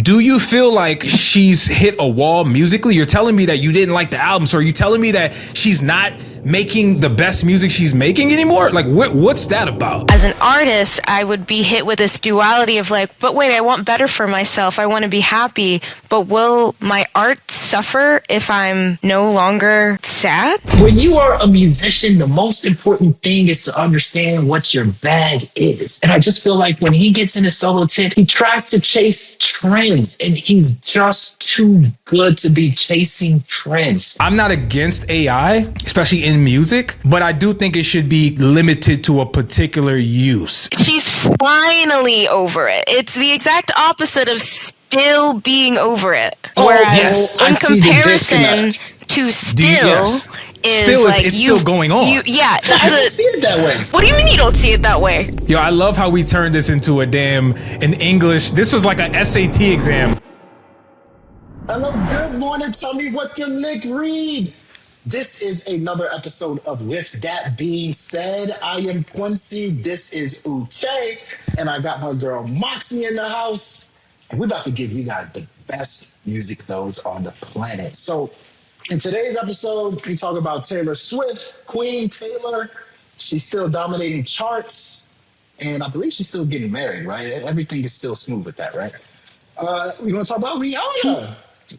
do you feel like she's hit a wall musically? You're telling me that you didn't like the album, so are you telling me that she's not making the best music she's making anymore? Like, what's that about? As an artist, I would be hit with this duality of like, but wait, I want better for myself. I want to be happy, but will my art suffer if I'm no longer sad? When you are a musician, the most important thing is to understand what your bag is. And I just feel like when he gets in a solo tip, he tries to chase trends, and he's just too good to be chasing trends. I'm not against AI, especially in music, but I do think it should be limited to a particular use. She's finally over it. It's the exact opposite of still being over it. Whereas in comparison to still, it's still going on. I don't see it that way. What do you mean you don't see it that way? Yo, I love how we turned this into an English. This was like an SAT exam. Hello, good morning. Tell me what the lick read. This is another episode of With That Being Said. I am Quincy. This is Uche. And I got my girl Moxie in the house. And we're about to give you guys the best music knows on the planet. So in today's episode, we talk about Taylor Swift, Queen Taylor. She's still dominating charts. And I believe she's still getting married, right? Everything is still smooth with that, right? We're going to talk about Rihanna.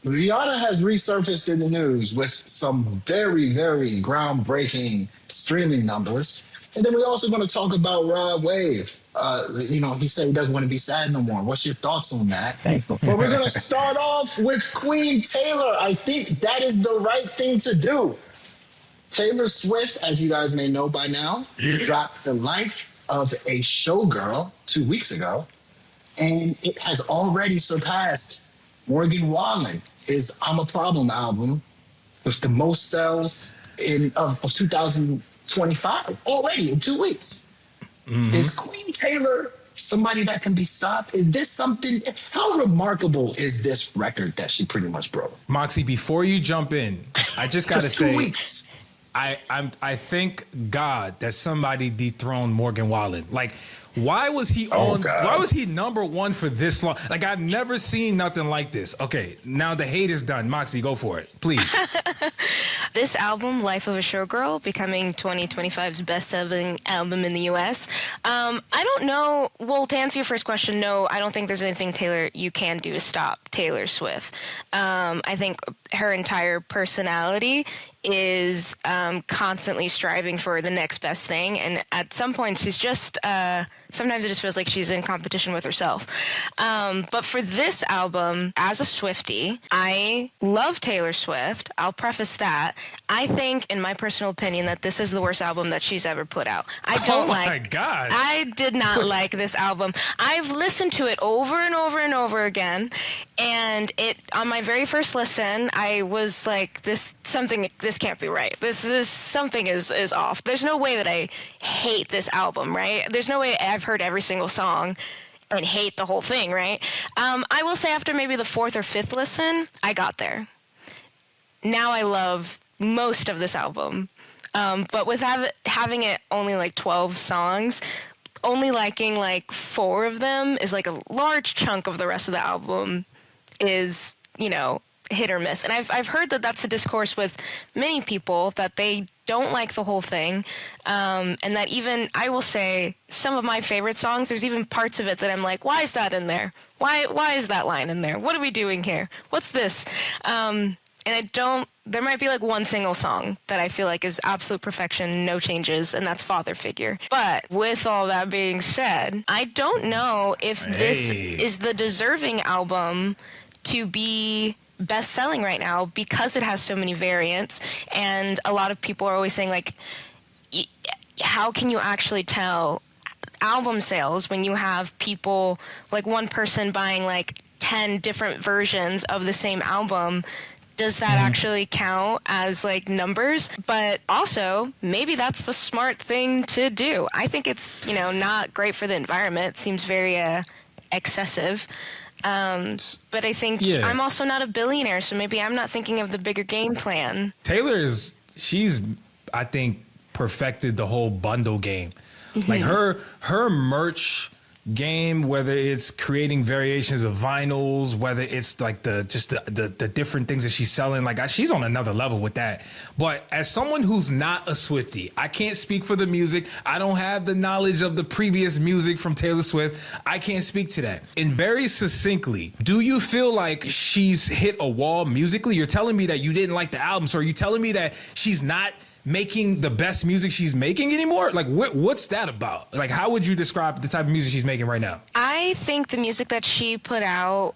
Rihanna has resurfaced in the news with some very, very groundbreaking streaming numbers. And then we're also going to talk about Rod Wave. He said he doesn't want to be sad no more. What's your thoughts on that? But we're going to start off with Queen Taylor. I think that is the right thing to do. Taylor Swift, as you guys may know by now, dropped The Life of a Showgirl 2 weeks ago. And it has already surpassed Morgan Wallen, his I'm a Problem album, with the most sales of 2025 already in 2 weeks. Mm-hmm. Is Queen Taylor somebody that can be stopped? Is this something? How remarkable is this record that she pretty much broke? Moxie, before you jump in, I just got to say, 2 weeks. I thank God that somebody dethroned Morgan Wallen. Like, why was he why was he number one for this long? Like, I've never seen nothing like this. Okay, now the hate is done. Moxie, go for it, please. This album, Life of a Showgirl, becoming 2025's best-selling album in the U.S. I don't know. Well, to answer your first question, no, I don't think there's anything you can do to stop Taylor Swift. I think her entire personality is constantly striving for the next best thing, and at some points she's just sometimes it just feels like she's in competition with herself. But for this album, as a Swiftie, I love Taylor Swift. I'll preface that. I think, in my personal opinion, that this is the worst album that she's ever put out. My God. I did not like this album. I've listened to it over and over and over again, and on my very first listen, I was like, this can't be right. Something is off. There's no way that I hate this album, right? There's no way I've heard every single song and hate the whole thing, right? I will say after maybe the fourth or fifth listen, I got there. Now I love most of this album. But with having it only like 12 songs, only liking like 4 of them is like a large chunk of the rest of the album is, hit or miss. And I've heard that that's a discourse with many people, that they don't like the whole thing. And that even, I will say, some of my favorite songs, there's even parts of it that I'm like, why is that in there? Why is that line in there? What are we doing here? What's this? And there might be like one single song that I feel like is absolute perfection, no changes, and that's Father Figure. But with all that being said, I don't know if this is the deserving album to be best-selling right now, because it has so many variants, and a lot of people are always saying, like, how can you actually tell album sales when you have people, like one person buying like 10 different versions of the same album? Does that actually count as like numbers? But also, maybe that's the smart thing to do. I think it's, not great for the environment. It seems very excessive. But I think I'm also not a billionaire, so maybe I'm not thinking of the bigger game plan. Taylor she's, I think, perfected the whole bundle game. Mm-hmm. Like her merch game, whether it's creating variations of vinyls, whether it's like the different things that she's selling. Like she's on another level with that. But as someone who's not a Swiftie, I can't speak for the music. I don't have the knowledge of the previous music from Taylor Swift. I can't speak to that. And very succinctly, do you feel like she's hit a wall musically? You're telling me that you didn't like the album, so are you telling me that she's not making the best music she's making anymore? Like what's that about? Like how would you describe the type of music she's making right now? I think the music that she put out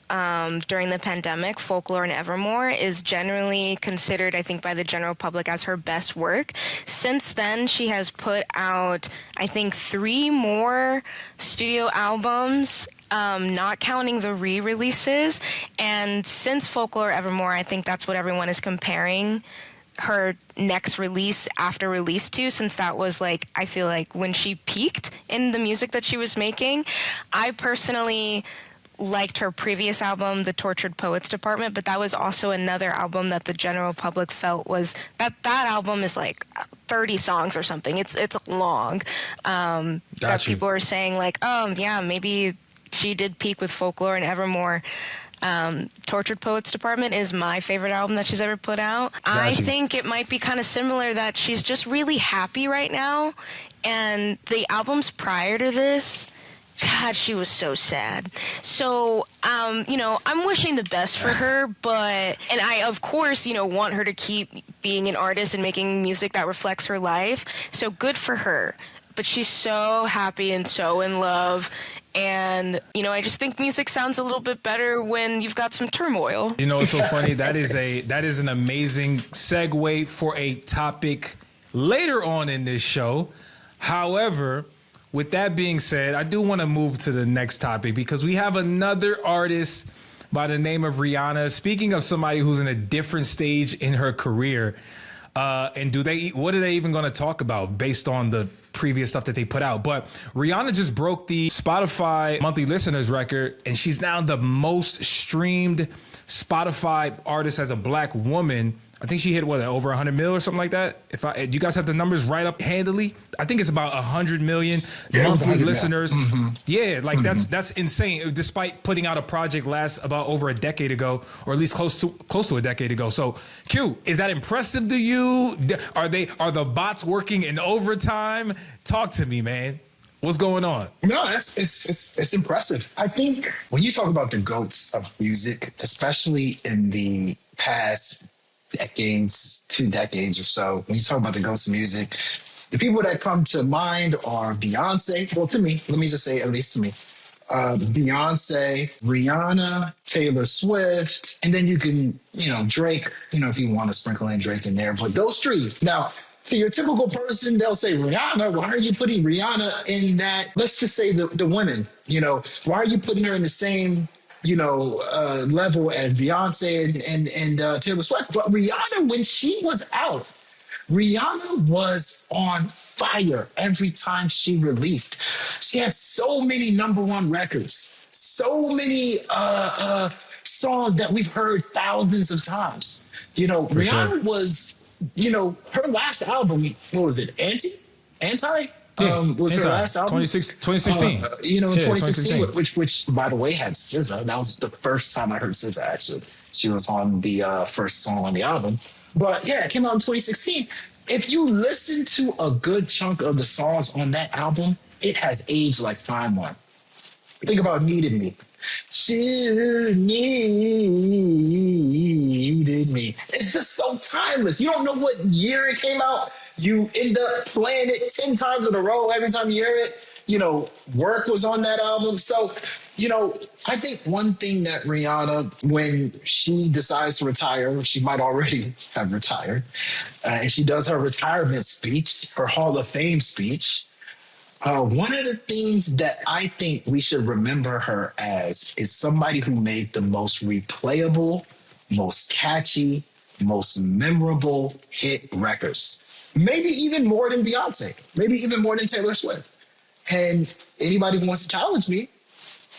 during the pandemic, Folklore and Evermore, is generally considered, I think, by the general public as her best work. Since then, she has put out, I think, 3 more studio albums, not counting the re-releases. And since Folklore Evermore, I think that's what everyone is comparing her next release after release to, since that was like, I feel like when she peaked in the music that she was making. I personally liked her previous album, The Tortured Poets Department, but that was also another album that the general public felt was that album is like 30 songs or something. It's long. That people are saying like, oh yeah, maybe she did peak with Folklore and Evermore. Tortured Poets Department is my favorite album that she's ever put out. I think it might be kind of similar that she's just really happy right now. And the albums prior to this, God, she was so sad. So, I'm wishing the best for her, and I, of course, want her to keep being an artist and making music that reflects her life. So good for her. But she's so happy and so in love. And, I just think music sounds a little bit better when you've got some turmoil. It's so funny. That is an amazing segue for a topic later on in this show. However, with that being said, I do want to move to the next topic because we have another artist by the name of Rihanna. Speaking of somebody who's in a different stage in her career, and what are they even going to talk about based on the previous stuff that they put out? But Rihanna just broke the Spotify monthly listeners record, and she's now the most streamed Spotify artist as a Black woman. I think she hit over 100 mil or something like that. You guys have the numbers right up handily. I think it's about 100 million monthly listeners. Mm-hmm. Yeah, like that's insane. Despite putting out a project about over a decade ago, or at least close to a decade ago. So, Q, is that impressive to you? Are the bots working in overtime? Talk to me, man. What's going on? No, it's impressive. I think when you talk about the GOATs of music, especially in the past decades, 2 decades or so, when you talk about the ghosts of music, the people that come to mind are Beyonce. Well, to me, let me just say, at least to me, Beyonce, Rihanna, Taylor Swift, and then you can, Drake, if you want to sprinkle in Drake in there, but those 3. Now, to your typical person, they'll say, Rihanna, why are you putting Rihanna in that? Let's just say the women, why are you putting her in the same level as Beyonce and Taylor Swift? But Rihanna, when she was out, Rihanna was on fire every time she released. She has so many #1 records, so many songs that we've heard thousands of times. Rihanna was, her last album, what was it? Anti? Was her last album 2016? In 2016, which by the way had SZA. That was the first time I heard SZA. Actually, she was on the first song on the album. But yeah, it came out in 2016. If you listen to a good chunk of the songs on that album, it has aged like fine wine. Think about "Needed Me." She needed me. It's just so timeless. You don't know what year it came out. You end up playing it 10 times in a row every time you hear it. Work was on that album. So, I think one thing that Rihanna, when she decides to retire, she might already have retired, and she does her retirement speech, her Hall of Fame speech, one of the things that I think we should remember her as is somebody who made the most replayable, most catchy, most memorable hit records. Maybe even more than Beyonce. Maybe even more than Taylor Swift. And anybody who wants to challenge me,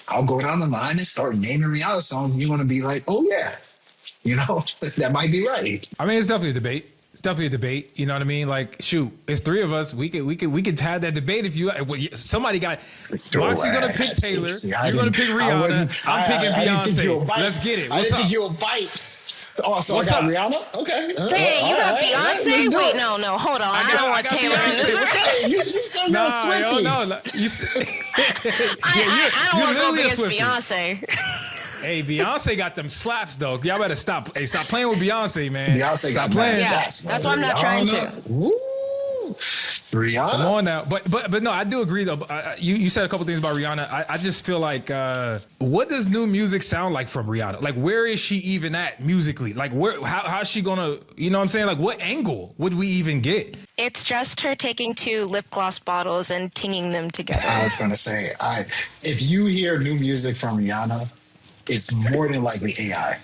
I'll go down the line and start naming Rihanna songs, and you're going to be like, oh, yeah. That might be right. I mean, it's definitely a debate. It's definitely a debate. You know what I mean? Like, shoot, it's three of us. We could have that debate if you. Somebody got. Moxie's gonna pick Taylor. You're gonna pick Rihanna. I'm picking Beyonce. Let's get it. I What's didn't up? think you would bite. Oh, so What's I got up? Rihanna? Okay. Dang, you got Beyonce? Let's Wait, do it. no, hold on. I got- don't I want got Taylor in Beyonce. this. Hey, you said Nah, you're a yo, Swiftie. no. You said, I don't want to go literally a against Swiftie. Beyonce. Hey, Beyonce got them slaps though. Y'all better stop. Hey, stop playing with Beyonce, man. Beyonce stop got playing. Yeah, that's why I'm not trying to. Woo. Rihanna. Come on now, but no, I do agree though. You said a couple things about Rihanna. I just feel like, what does new music sound like from Rihanna? Like, where is she even at musically? Like, how's she gonna? You know what I'm saying? Like, what angle would we even get? It's just her taking 2 lip gloss bottles and tinging them together. I was gonna say, if you hear new music from Rihanna, it's more than likely AI.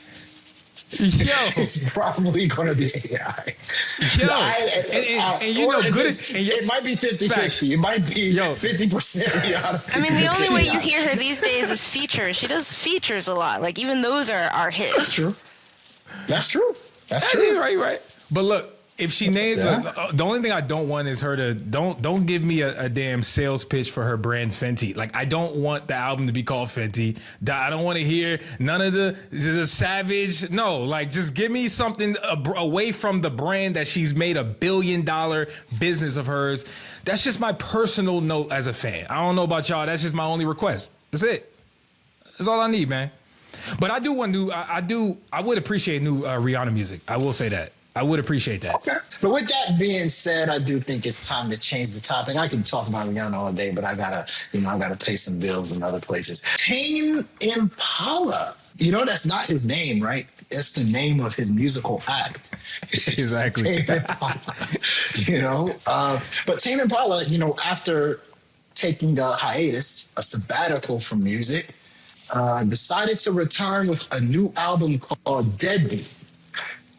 Yo, It's probably gonna be AI. yo, and you know, good as it might be 50-50. It might be 50% Rihanna. I mean, the only 50% way you AI. hear her these days is features. She does features a lot. Like, even those are hits. That's true. That's true. That's Yeah, true. right. But look, if she names Yeah. the only thing I don't want is her to don't give me a damn sales pitch for her brand Fenty. Like, I don't want the album to be called Fenty. I don't want to hear none of the Savage. No, like, just give me something away from the brand that she's made $1 billion business of hers. That's just my personal note as a fan. I don't know about y'all. That's just my only request. That's it. That's all I need, man. But I do want new. I would appreciate new Rihanna music. I will say that. I would appreciate that. Okay. But with that being said, I do think it's time to change the topic. I can talk about Rihanna all day, but I gotta pay some bills in other places. Tame Impala. You know, that's not his name, right? That's the name of his musical act. Exactly. Tame Impala. You know, but Tame Impala, you know, after taking a hiatus, a sabbatical from music, decided to return with a new album called Deadbeat.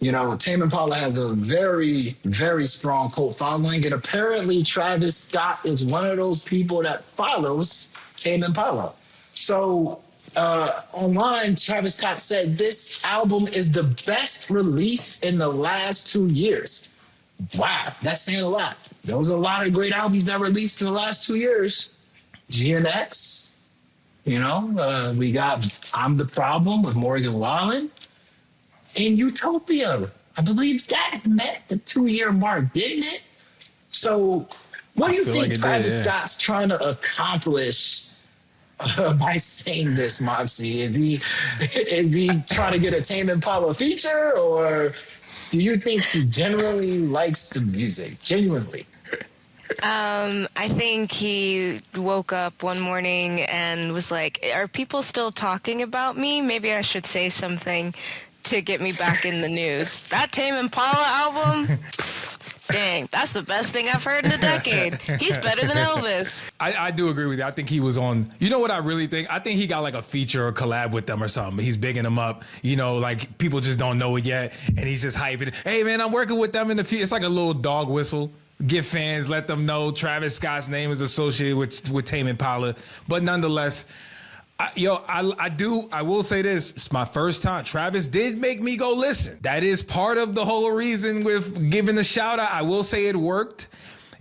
You know, Tame Impala has a very, very strong cult following, and apparently Travis Scott is one of those people that follows Tame Impala. So online, Travis Scott said this album is the best release in the last 2 years. Wow, that's saying a lot. There was a lot of great albums that released in the last 2 years. GNX, you know, we got I'm the Problem with Morgan Wallen. In Utopia, I believe that met the 2-year mark, didn't it? So, what do you think Travis Scott's trying to accomplish by saying this, Moxie? Is he trying to get a Tame Impala feature, or do you think he generally likes the music? Genuinely. I think he woke up one morning and was like, are people still talking about me? Maybe I should say something to get me back in the news. That Tame Impala album, dang, that's the best thing I've heard in a decade. He's better than Elvis. I do agree with you. I think he was on, you know what I really think? I think he got like a feature or collab with them or something. He's bigging them up, you know, like people just don't know it yet. And he's just hyping, hey man, I'm working with them in the future. It's like a little dog whistle. Give fans, let them know Travis Scott's name is associated with Tame Impala. But nonetheless, I will say this. It's my first time. Travis did make me go listen. That is part of the whole reason with giving the shout out. I will say it worked.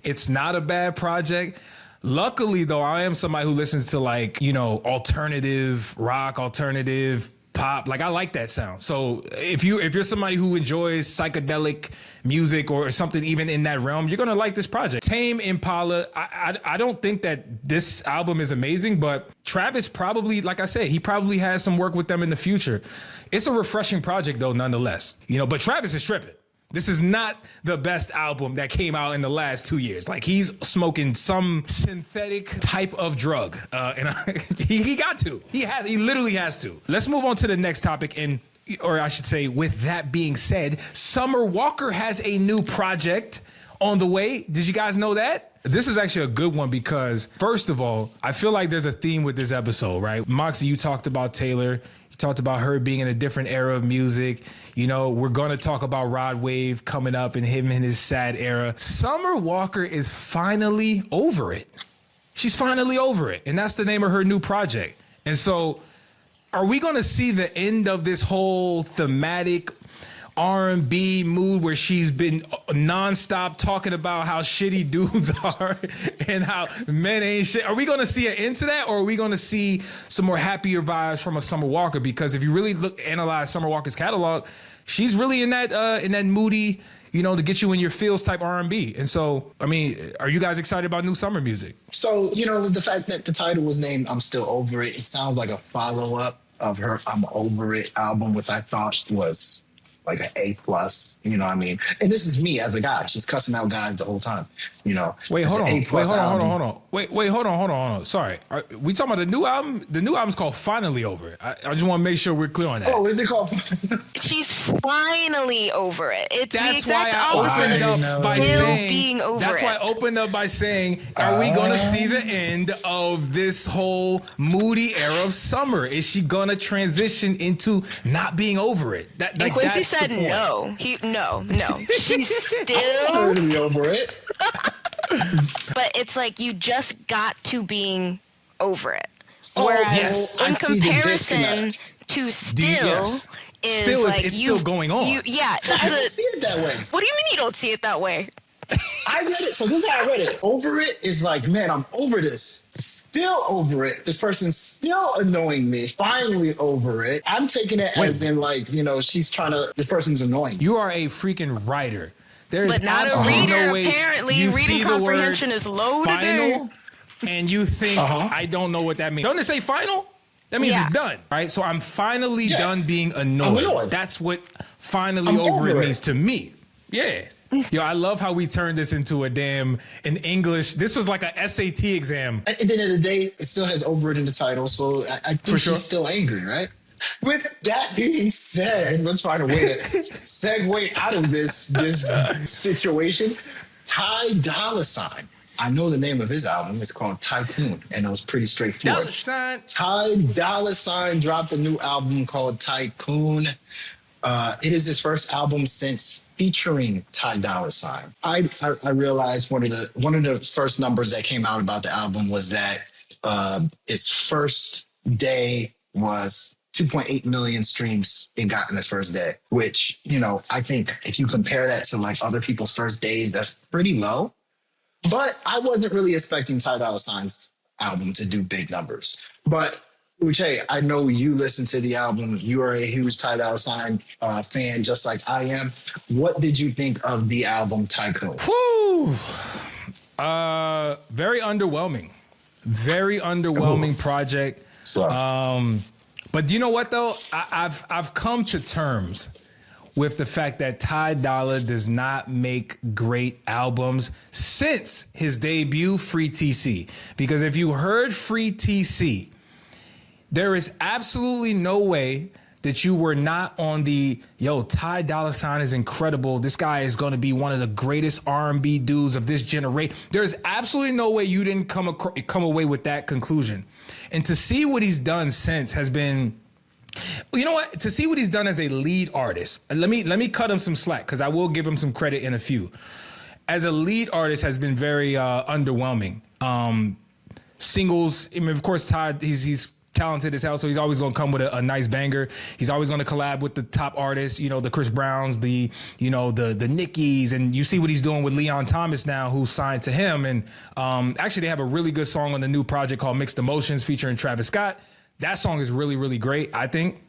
It's not a bad project. Luckily, though, I am somebody who listens to, like, you know, alternative rock, alternative pop. Like, I like that sound. So if you're somebody who enjoys psychedelic music or something even in that realm, you're gonna like this project. Tame Impala, I don't think that this album is amazing, but Travis probably, like I said, he probably has some work with them in the future. It's a refreshing project though, nonetheless. You know, but Travis is tripping. This is not the best album that came out in the last 2 years. Like, he's smoking some synthetic type of drug. And he got to. He literally has to. Let's move on to the next topic. Or I should say, with that being said, Summer Walker has a new project on the way. Did you guys know that? This is actually a good one because, first of all, I feel like there's a theme with this episode, right? Moxie, you talked about Taylor. Talked about her being in a different era of music. You know, we're going to talk about Rod Wave coming up and him in his sad era. Summer Walker is finally over it. She's finally over it. And that's the name of her new project. And so are we going to see the end of this whole thematic R&B mood where she's been nonstop talking about how shitty dudes are and how men ain't shit. Are we going to see an end to that, or are we going to see some more happier vibes from a Summer Walker? Because if you really analyze Summer Walker's catalog, she's really in that moody, to get you in your feels type R&B. And so, I mean, are you guys excited about new summer music? So, the fact that the title was named I'm Still Over It, it sounds like a follow-up of her I'm Over It album, which I thought was like an A+, you know what I mean? And this is me as a guy. She's cussing out guys the whole time, Wait, hold on. Hold on. Sorry. We talking about the new album? The new album's called Finally Over It. I just want to make sure we're clear on that. Oh, is it called? She's finally over it. It's That's the exact why I opposite opened of up by still saying, being over that's it. why I opened up by saying, are we going to see the end of this whole moody era of summer? Is she going to transition into not being over it? And Quincy said no. No. She's still Be over it. But it's like you just got to being over it. Oh, Whereas yes. I in see the comparison disconnect. to still Yes. is Still like it's still going on. I don't see it that way. What do you mean you don't see it that way? I read it. So this is how I read it. Over it is like, man, I'm over this. Still over it. This person's still annoying me. Finally over it. I'm taking it as in like, this person's annoying. You are a freaking writer. There's But not a absolutely reader, no way apparently. you Reading see the comprehension word is low final, today. and you think, I don't know what that means. Don't it say final? That means it's done, right? So I'm finally done being annoyed. That's what finally over it means to me. Yeah. Yo, I love how we turned this into an English. This was like a SAT exam. At the end of the day, it still has over it in the title, so I think she's still angry, right? With that being said, let's find a way to segue out of this situation. Ty Dolla $ign. I know the name of his album. It's called Tycoon, and it was pretty straightforward. Ty Dolla $ign dropped a new album called Tycoon. It is his first album since featuring Ty Dolla $ign. I realized one of the first numbers that came out about the album was that its first day was 2.8 million streams it got in its first day, which, I think if you compare that to like other people's first days, that's pretty low. But I wasn't really expecting Ty Dolla $ign's album to do big numbers. But Uche, I know you listen to the album. You are a huge Ty Dolla $ign fan, just like I am. What did you think of the album Tycoon? Whew. Very underwhelming. Very underwhelming project. But you know what though? I've come to terms with the fact that Ty Dolla does not make great albums since his debut, Free TC. Because if you heard Free TC, there is absolutely no way that you were not on the, Ty Dolla $ign is incredible. This guy is going to be one of the greatest R&B dudes of this generation. There's absolutely no way you didn't come away with that conclusion. And to see what he's done since has been, to see what he's done as a lead artist, let me cut him some slack because I will give him some credit in a few. As a lead artist has been very underwhelming. Singles, I mean, of course, Ty, he's talented as hell, so he's always going to come with a nice banger. He's always going to collab with the top artists, the Chris Browns, the Nickis, and you see what he's doing with Leon Thomas now, who's signed to him. And actually, they have a really good song on the new project called Mixed Emotions featuring Travis Scott. That song is really, really great, I think.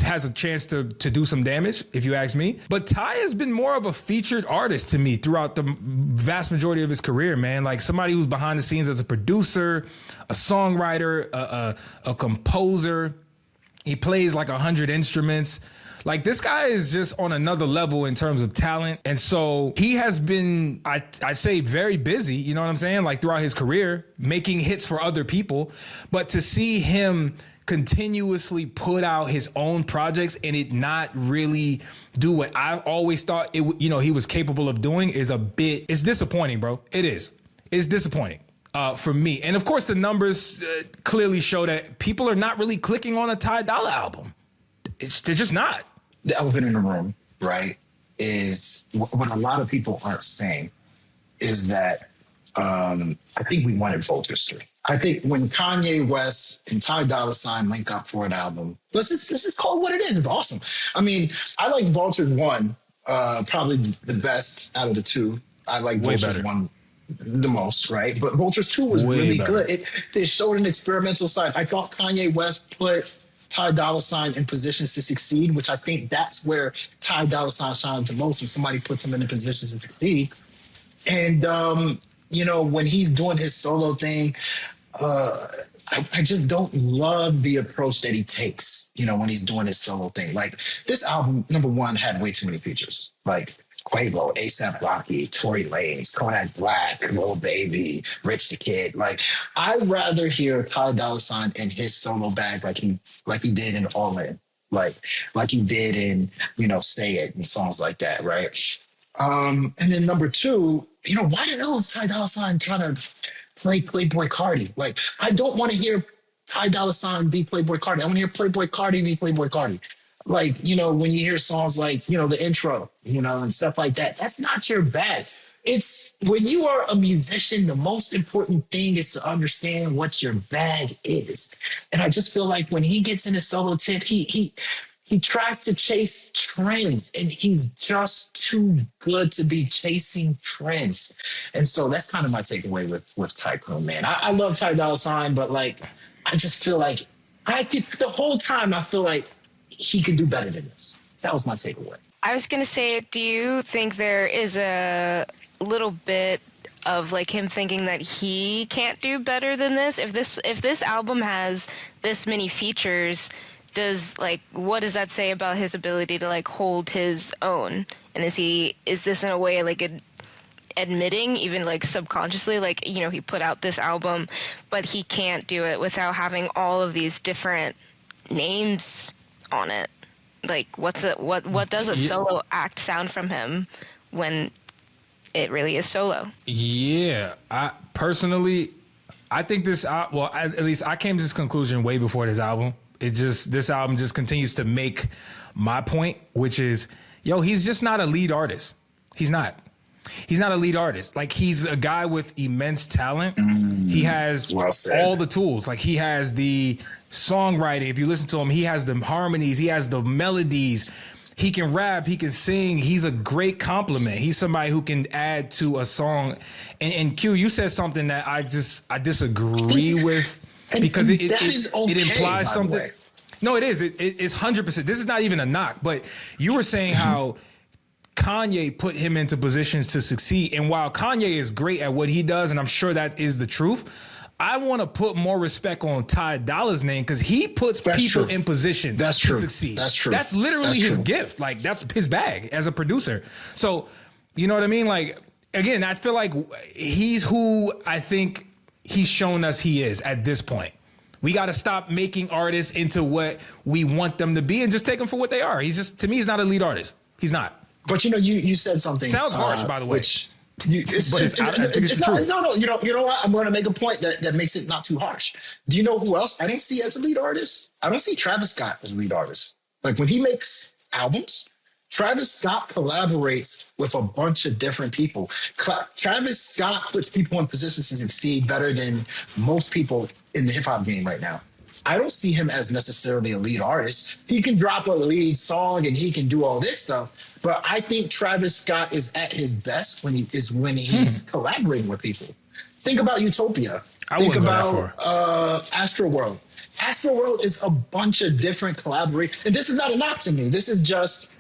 Has a chance to do some damage, if you ask me. But Ty has been more of a featured artist to me throughout the vast majority of his career, man. Like somebody who's behind the scenes as a producer, a songwriter, a composer. He plays like 100 instruments. Like this guy is just on another level in terms of talent. And so he has been, I'd say, very busy, you know what I'm saying? Like throughout his career, making hits for other people. But to see him continuously put out his own projects and it not really do what I always thought he was capable of doing it's disappointing, bro. It is. It's disappointing for me. And of course the numbers clearly show that people are not really clicking on a Ty Dolla album. They're just not. The elephant in the room, right, is what a lot of people aren't saying is that I think we wanted Vulture Street. I think when Kanye West and Ty Dolla $ign link up for an album, let's just call it what it is. It's awesome. I mean, I like Vultures 1, probably the best out of the two. I like Way Vultures better. 1 the most, right? But Vultures 2 was Way really better. good. They showed an experimental side. I thought Kanye West put Ty Dolla $ign in positions to succeed, which I think that's where Ty Dolla $ign shines the most, when somebody puts him in a position to succeed. And when he's doing his solo thing, I just don't love the approach that he takes, when he's doing his solo thing. Like, this album, number one, had way too many features. Like Quavo, ASAP Rocky, Tory Lanez, Kodak Black, Lil Baby, Rich the Kid. Like, I'd rather hear Ty Dolla $ign in his solo bag like he did in All In. Like he did in, Say It and songs like that, right? And then number two, why the hell is Ty Dolla $ign trying to play Playboy Cardi? Like, I don't want to hear Ty Dolla $ign be Playboy Cardi. I want to hear Playboy Cardi be Playboy Cardi. Like, when you hear songs like, the intro, and stuff like that, that's not your bag. It's when you are a musician, the most important thing is to understand what your bag is. And I just feel like when he gets in his solo tip, he tries to chase trends, and he's just too good to be chasing trends. And so that's kind of my takeaway with Tycoon, man. I love Ty Dolla $ign, but like, I just feel like the whole time I feel like he could do better than this. That was my takeaway. I was going to say, do you think there is a little bit of like him thinking that he can't do better than this? If this album has this many features, what does that say about his ability to like hold his own? And is this in a way like admitting, even like subconsciously, like, he put out this album, but he can't do it without having all of these different names on it? Like, what does a solo act sound from him when it really is solo? Yeah, I think this. At least I came to this conclusion way before this album. This album just continues to make my point, which is, he's just not a lead artist. He's not a lead artist. Like, he's a guy with immense talent. He has all the tools. Like, he has the songwriting. If you listen to him, he has the harmonies. He has the melodies. He can rap. He can sing. He's a great compliment. He's somebody who can add to a song. And Q, you said something that I disagree with, because it implies something. No, it is. It's 100%. This is not even a knock, but you were saying how Kanye put him into positions to succeed. And while Kanye is great at what he does, and I'm sure that is the truth, I want to put more respect on Ty Dolla's name, because he puts people in position to succeed. That's true. That's literally his gift. Like, that's his bag as a producer. So, you know what I mean? Like, again, I feel like he's who I think he's shown us he is at this point. We got to stop making artists into what we want them to be and just take them for what they are. To me, he's not a lead artist. He's not. But you said something. Sounds harsh, by the way. No. You know what? I'm going to make a point that makes it not too harsh. Do you know who else I don't see as a lead artist? I don't see Travis Scott as a lead artist. Like, when he makes albums, Travis Scott collaborates with a bunch of different people. Travis Scott puts people in positions to succeed better than most people in the hip hop game right now. I don't see him as necessarily a lead artist. He can drop a lead song and he can do all this stuff, but I think Travis Scott is at his best when he's collaborating with people. Think about Utopia. Think about Astroworld. Astroworld is a bunch of different collaborations, and this is not a knock to me. This is just,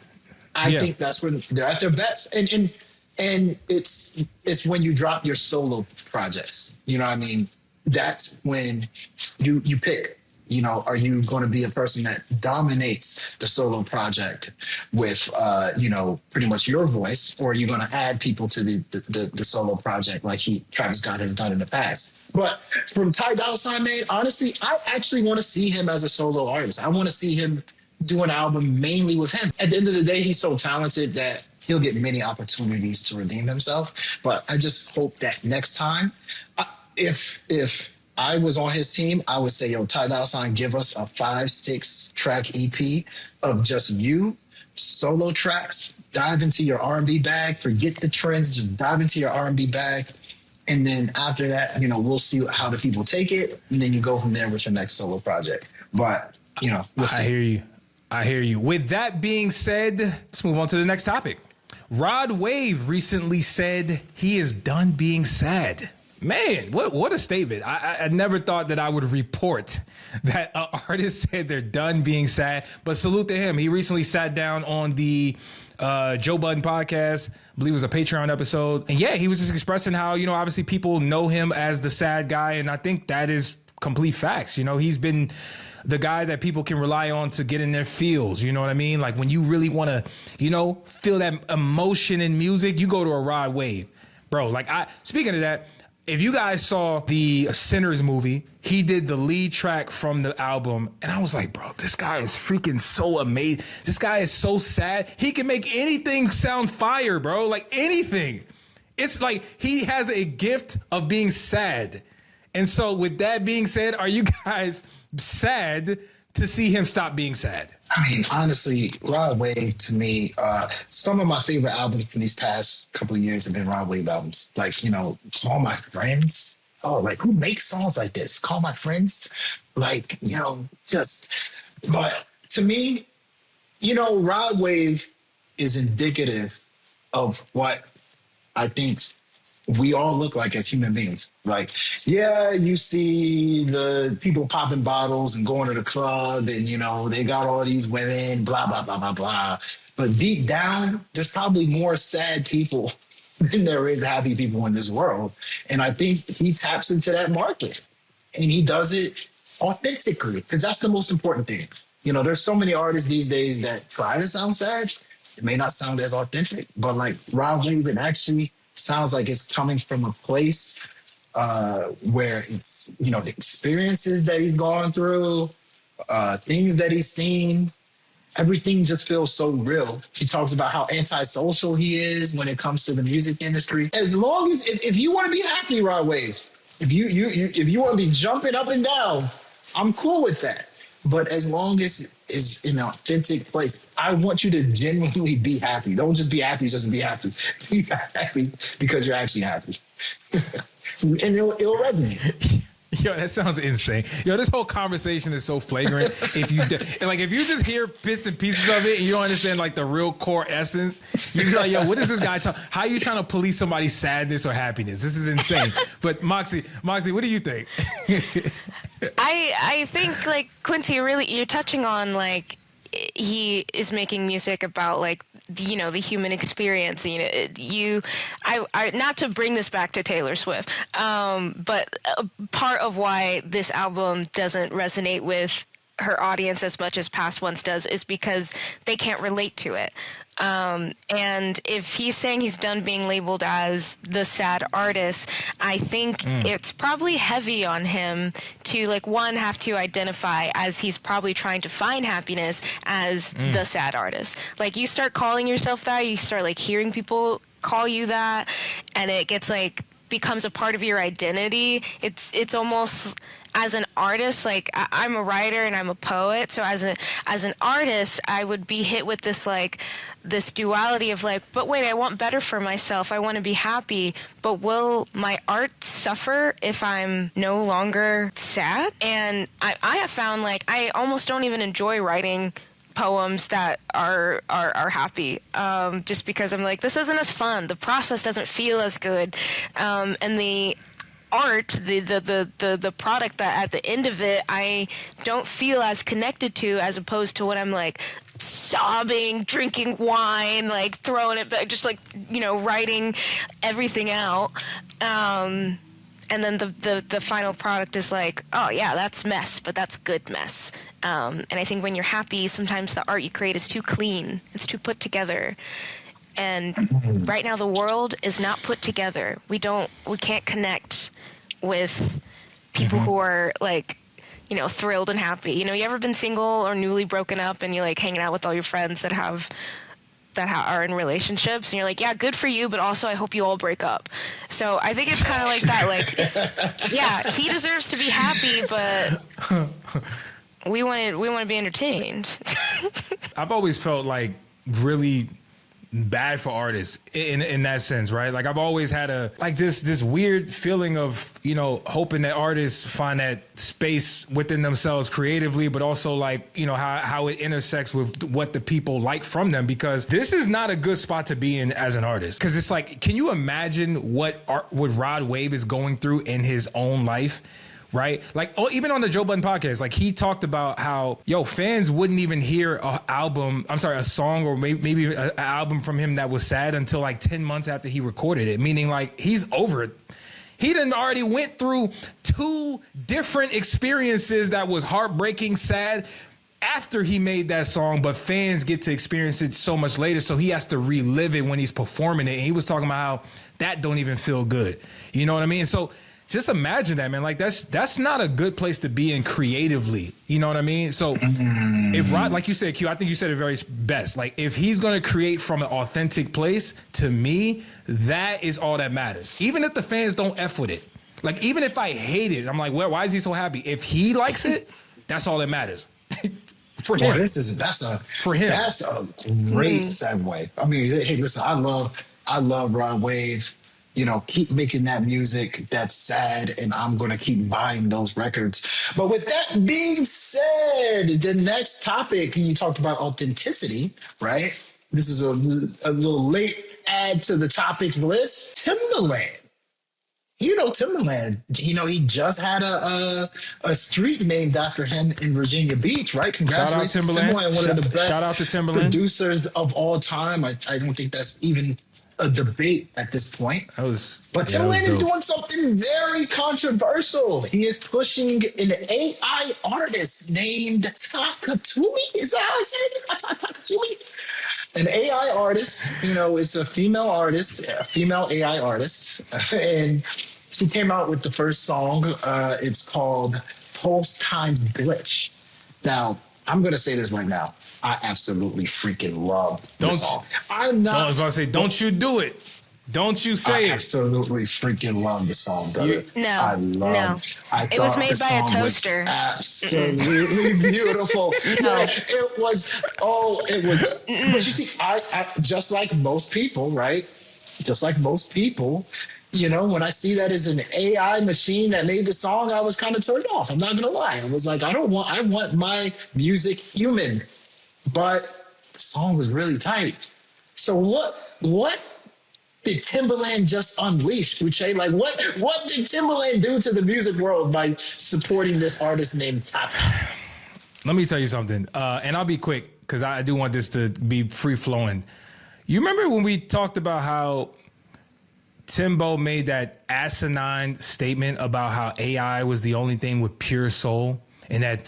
I think that's when they're at their best, and it's when you drop your solo projects. You know what I mean? That's when you pick. Are you going to be a person that dominates the solo project with, pretty much your voice, or are you going to add people to the solo project like Travis Scott has done in the past? But from Ty Dolla $ign, man, honestly, I actually want to see him as a solo artist. I want to see him do an album mainly with him. At the end of the day, he's so talented that he'll get many opportunities to redeem himself. But I just hope that next time, if I was on his team, I would say, Ty Dolla $ign, give us a 5-6 track EP of just you, solo tracks. Dive into your R&B bag. Forget the trends. Just dive into your R&B bag And then after that, we'll see how the people take it. And then you go from there with your next solo project. But, we'll see. I hear you. With that being said, let's move on to the next topic. Rod Wave recently said he is done being sad. Man, what a statement. I never thought that I would report that an artist said they're done being sad, but salute to him. He recently sat down on the Joe Budden podcast. I believe it was a Patreon episode. And yeah, he was just expressing how, obviously people know him as the sad guy. And I think that is complete facts. He's been the guy that people can rely on to get in their feels. You know what I mean? Like when you really want to, feel that emotion in music, you go to a Rod Wave. Bro, speaking of that, if you guys saw the Sinners movie, he did the lead track from the album. And I was like, bro, this guy is freaking so amazing. This guy is so sad. He can make anything sound fire, bro. Like anything. It's like he has a gift of being sad. And so with that being said, are you guys sad to see him stop being sad? I mean, honestly, Rod Wave, to me, some of my favorite albums from these past couple of years have been Rod Wave albums. Like, Call My Friends. Oh, like, who makes songs like this? Call My Friends. Like, but to me, Rod Wave is indicative of what I think we all look like as human beings. Like, yeah, you see the people popping bottles and going to the club and, they got all these women, blah, blah, blah, blah, blah. But deep down, there's probably more sad people than there is happy people in this world. And I think he taps into that market and he does it authentically because that's the most important thing. There's so many artists these days that try to sound sad. It may not sound as authentic, but like Rod Wave, it actually sounds like it's coming from a place where it's, the experiences that he's gone through, things that he's seen, everything just feels so real. He talks about how antisocial he is when it comes to the music industry. As long as, if you want to be happy, Rod Wave, if you want to be jumping up and down, I'm cool with that. But as long as it's in an authentic place, I want you to genuinely be happy. Don't just be happy just to be happy. Be happy because you're actually happy. And it'll resonate. Yo, that sounds insane. Yo, this whole conversation is so flagrant. If you just hear bits and pieces of it and you don't understand like the real core essence, you're like, yo, what is this guy talking? How are you trying to police somebody's sadness or happiness? This is insane. But Moxie, what do you think? I think like Quincy, really, you're touching on like he is making music about like the human experience. I not to bring this back to Taylor Swift, but part of why this album doesn't resonate with her audience as much as past ones does is because they can't relate to it. And if he's saying he's done being labeled as the sad artist, I think it's probably heavy on him to like have to identify as he's probably trying to find happiness as the sad artist. Like you start calling yourself that, you start like hearing people call you that, and it gets like becomes a part of your identity. It's almost as an artist, like I'm a writer and I'm a poet. So as an artist, I would be hit with this duality of like, but wait, I want better for myself. I want to be happy, but will my art suffer if I'm no longer sad? And I have found like I almost don't even enjoy writing poems that are happy, just because I'm like, this isn't as fun. The process doesn't feel as good, and the art, the product that at the end of it I don't feel as connected to, as opposed to when I'm like sobbing, drinking wine, like throwing it back, just like writing everything out. And then the final product is like, oh yeah, that's mess, but that's good mess. And I think when you're happy, sometimes the art you create is too clean. It's too put together. And right now the world is not put together. We can't connect with people who are like, thrilled and happy. You ever been single or newly broken up and you're like hanging out with all your friends that are in relationships, and you're like, yeah, good for you, but also I hope you all break up. So I think it's kind of like that. Like, yeah, he deserves to be happy, but we want to be entertained. I've always felt like really bad for artists in that sense, right? Like I've always had this weird feeling of, you know, hoping that artists find that space within themselves creatively, but also like, you know, how it intersects with what the people like from them, because this is not a good spot to be in as an artist. Cause it's like, can you imagine what Rod Wave is going through in his own life? Right? Like, even on the Joe Budden podcast, like he talked about how, fans wouldn't even hear a song or maybe an album from him that was sad until like 10 months after he recorded it. Meaning like he's over it. He done already went through 2 different experiences that was heartbreaking, sad after he made that song, but fans get to experience it so much later. So he has to relive it when he's performing it. And he was talking about how that don't even feel good. You know what I mean? So just imagine that, man. Like that's not a good place to be in creatively. You know what I mean? So if Rod, like you said, Q, I think you said it very best. Like if he's going to create from an authentic place, to me, that is all that matters. Even if the fans don't F with it. Like even if I hate it, I'm like, well, why is he so happy? If he likes it, that's all that matters. For him. That's a great segue. I mean, hey, listen, I love Rod Wave. You know, keep making that music that's sad, and I'm going to keep buying those records. But with that being said, the next topic, you talked about authenticity, right? This is a little late add to the topics list. Timbaland. You know, Timbaland, he just had a street named after him in Virginia Beach, right? Congratulations, Timbaland, one of the best producers of all time. I don't think that's even a debate at this point. But Timbaland is doing something very controversial. He is pushing an AI artist named Takatumi. Is that how I say it? Takatumi? An AI artist, is a female artist, a female AI artist. And she came out with the first song. It's called Pulse Times Glitch. Now, I'm going to say this right now. I absolutely freaking love this song. I was going to say, don't you do it. Don't you say it. I absolutely freaking love the song, brother. It was made by a toaster. Absolutely beautiful. No. It was. But you see, I just like most people, right? Just like most people, when I see that as an AI machine that made the song, I was kind of turned off. I'm not going to lie. I was like, I want my music human. But the song was really tight. So what did Timbaland just unleash, Uche? Like what did Timbaland do to the music world by supporting this artist named Tata? Let me tell you something, and I'll be quick because I do want this to be free flowing. You remember when we talked about how Timbo made that asinine statement about how AI was the only thing with pure soul, and that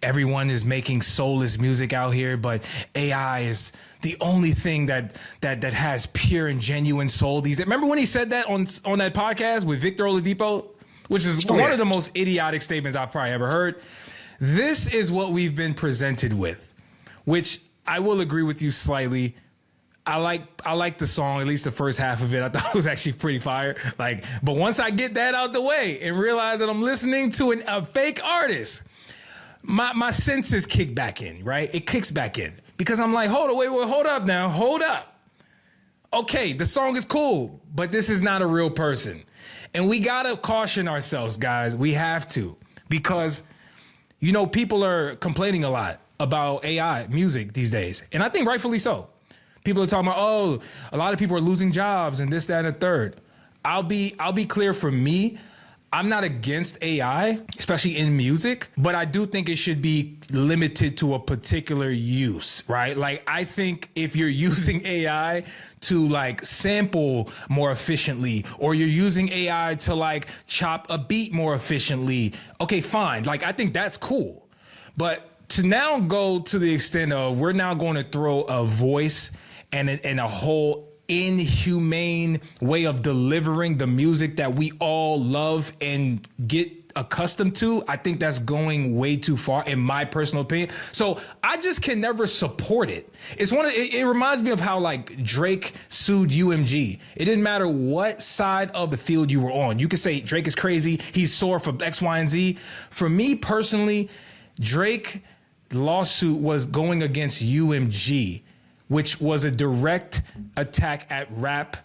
everyone is making soulless music out here, but AI is the only thing that has pure and genuine soul. Remember when he said that on that podcast with Victor Oladipo, which is one of the most idiotic statements I've probably ever heard. This is what we've been presented with, which I will agree with you slightly. I like the song, at least the first half of it. I thought it was actually pretty fire. But once I get that out the way and realize that I'm listening to a fake artist, my senses kick back in, right? It kicks back in because I'm like, hold up. Okay, the song is cool, but this is not a real person. And we gotta caution ourselves, guys. We have to, because, people are complaining a lot about AI music these days. And I think rightfully so. People are talking about, a lot of people are losing jobs and this, that, and the third. I'll be clear, for me, I'm not against AI, especially in music, but I do think it should be limited to a particular use, right? Like, I think if you're using AI to sample more efficiently, or you're using AI to chop a beat more efficiently, okay, fine. I think that's cool. But to now go to the extent of we're now going to throw a voice and a whole inhumane way of delivering the music that we all love and get accustomed to, I think that's going way too far, in my personal opinion. So I just can never support it. It reminds me of how Drake sued UMG. It didn't matter what side of the field you were on. You could say Drake is crazy, he's sore for X, Y, and Z. For me personally, Drake lawsuit was going against UMG, which was a direct attack at rap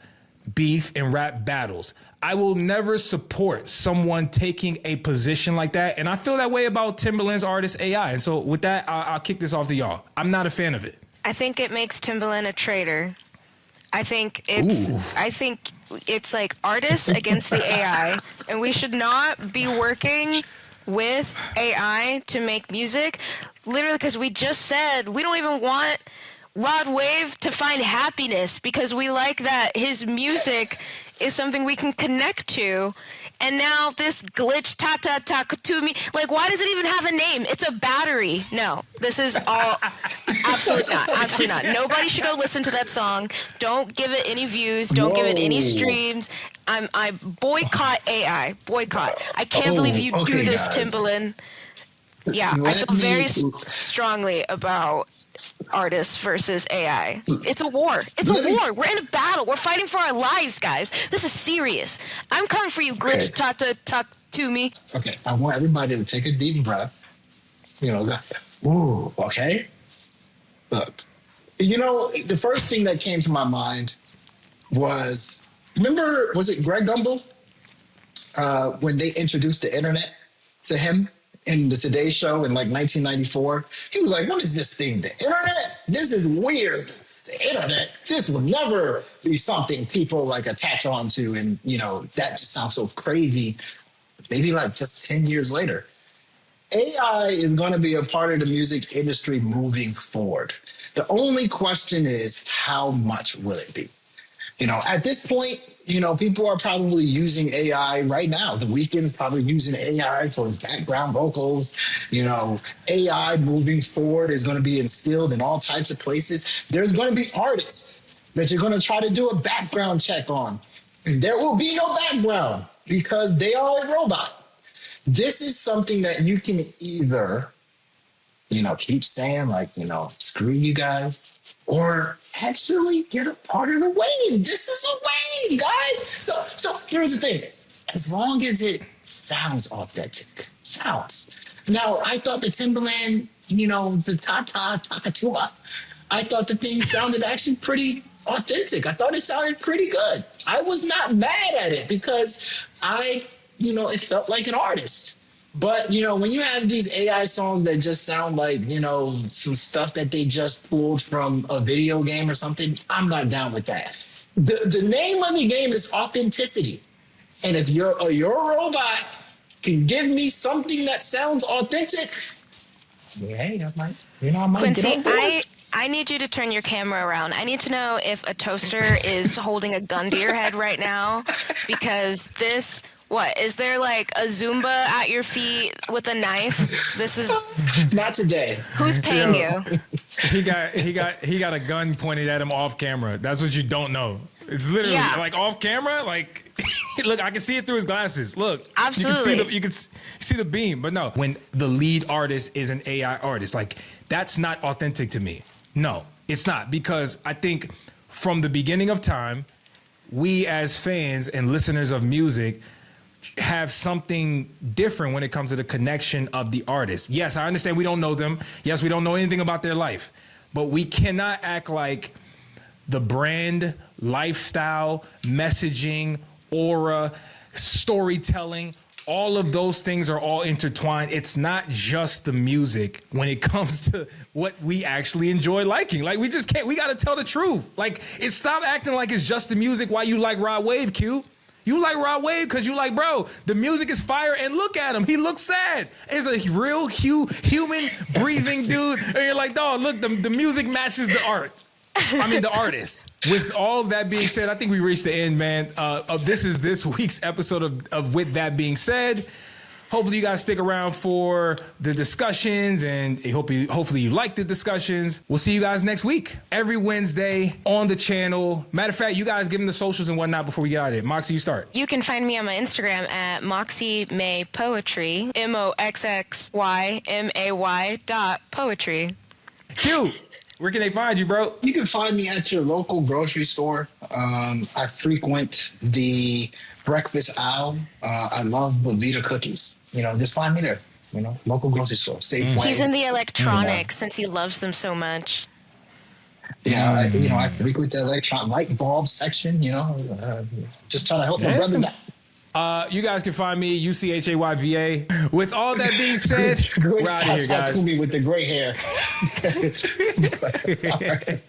beef and rap battles. I will never support someone taking a position like that. And I feel that way about Timbaland's artist AI. And so with that, I'll kick this off to y'all. I'm not a fan of it. I think it makes Timbaland a traitor. I think it's like artists against the AI, and we should not be working with AI to make music, literally because we just said we don't even want Rod Wave to find happiness because we like that his music is something we can connect to. And now this glitch ta to me, like, why does it even have a name? It's a battery. No, this is all absolutely not. Absolutely not. Nobody should go listen to that song. Don't give it any views. Don't give it any streams. I boycott AI. Boycott. I can't believe you do this, guys. Timbaland. Yeah, I feel very strongly about artists versus AI. It's a war. It's a war. We're in a battle. We're fighting for our lives, guys. This is serious. I'm coming for you, glitch. Talk to me. Okay, I want everybody to take a deep breath. Ooh, okay. Look, the first thing that came to my mind was it Greg Gumbel? When they introduced the internet to him in the Today Show in like 1994, he was like, what is this thing? The internet? This is weird. The internet, this will never be something people like attach onto. And, that just sounds so crazy. Maybe like just 10 years later. AI is going to be a part of the music industry moving forward. The only question is, how much will it be? At this point, people are probably using AI right now. The Weeknd's probably using AI for his background vocals. AI moving forward is going to be instilled in all types of places. There's going to be artists that you're going to try to do a background check on. And there will be no background because they are a robot. This is something that you can either, keep saying like, screw you guys, or actually get a part of the wave. This is a wave, guys. So here's the thing. As long as it sounds authentic, Now, I thought the Timbaland, the ta-ta-ta-ta-tua, I thought the thing sounded actually pretty authentic. I thought it sounded pretty good. I was not mad at it because it felt like an artist. But, when you have these AI songs that just sound like, some stuff that they just pulled from a video game or something, I'm not down with that. The name of the game is authenticity. And if your robot can give me something that sounds authentic, I might Quincy, get on board. I need you to turn your camera around. I need to know if a toaster is holding a gun to your head right now, because this... What, is there like a Zumba at your feet with a knife? This is not today. Who's paying you? He got a gun pointed at him off camera. That's what you don't know. It's literally like off camera. Like, look, I can see it through his glasses. Look, absolutely. You can see the beam. But no, when the lead artist is an AI artist, like that's not authentic to me. No, it's not, because I think from the beginning of time, we as fans and listeners of music have something different when it comes to the connection of the artist. Yes, I understand we don't know them. Yes, we don't know anything about their life, but we cannot act like the brand, lifestyle, messaging, aura, storytelling, all of those things are all intertwined. It's not just the music when it comes to what we actually enjoy liking. Like, we just can't, we got to tell the truth. Like, stop acting like it's just the music why you like Rod Wave, Q. You like Rod Wave because you like, bro, the music is fire, and look at him. He looks sad. It's a real human breathing dude. And you're like, dog, look, the music matches the art. The artist. With all that being said, I think we reached the end, man. Of this week's episode of With That Being Said. Hopefully you guys stick around for the discussions, and hopefully you like the discussions. We'll see you guys next week, every Wednesday on the channel. Matter of fact, you guys give them the socials and whatnot before we get out of here. Moxie, you start. You can find me on my Instagram at Moxie May Poetry, MOXXYMAY.poetry. Q, where can they find you, bro? You can find me at your local grocery store. I frequent the Breakfast Owl. I love Belvita cookies. Just find me there. Local grocery store. Safeway. He's in the electronics since he loves them so much. Yeah, I frequent the electron light bulb section. Just trying to help my brothers out. You guys can find me UCHAYVA. With all that being said, we're out of here, guys. Takumi with the gray hair. All right.